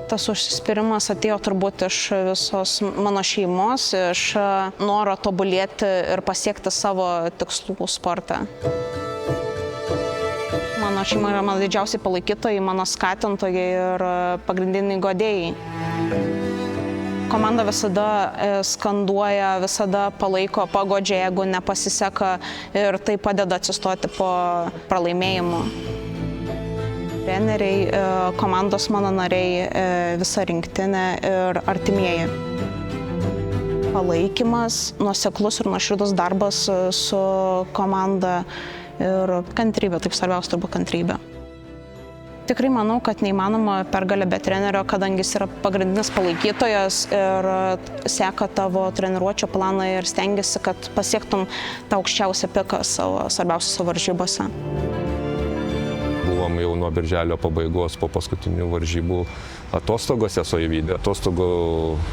Tas užsispyrimas atėjo turbūt iš visos mano šeimos, iš noro tobulėti ir pasiekti savo tikslų sporte. Mano šeima yra mano didžiausiai palaikytojai, mano skatintojai ir pagrindiniai guodėjai. Komanda visada skanduoja, visada palaiko, paguodžia, jeigu nepasiseka ir tai padeda atsistoti po pralaimėjimų. Treneriai, komandos mano nariai, visa rinktinė ir artimieji. Palaikymas, nuoseklus ir nuoširdus darbas su komanda ir kantrybė, taip svarbiausia turbūt kantrybė. Tikrai manau, kad neįmanoma pergalė be trenerio, kadangi jis yra pagrindinis palaikytojas ir seka tavo treniruočio planą ir stengiasi, kad pasiektum tą aukščiausią piką svarbiausiose varžybose. Buvom jau nuo birželio pabaigos po paskutinių varžybų atostogose su Eivydė. Atostogų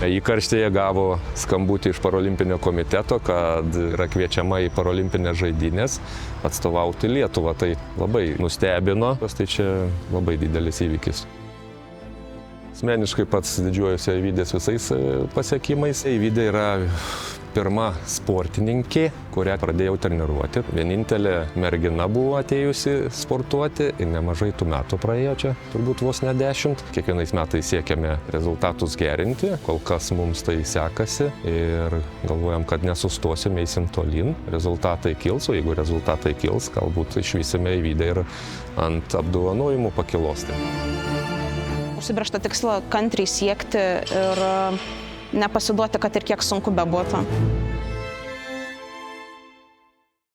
įkarštėje gavo skambutį iš Parolimpinio komiteto, kad yra kviečiama į Parolimpinės žaidynės atstovauti Lietuvą. Tai labai nustebino, tai čia labai didelis įvykis. Asmeniškai pats didžiuojuosi Eivydės visais pasiekimais. Eivydė yra pirma sportininkė, kurią pradėjau treniruoti. Vienintelė mergina buvo atėjusi sportuoti ir nemažai tų metų praėjo čia, turbūt vos ne 10. Kiekvienais metais siekiame rezultatus gerinti, kol kas mums tai sekasi ir galvojam, kad nesustosim, eisim tolyn. Rezultatai kils, o jeigu rezultatai kils, galbūt išvysime Eivydę ir ant apdovanojimų pakylos. Užsibrėžtą tikslą kantriai siekti ir nepasiduoti, kad ir kiek sunku bebūtų.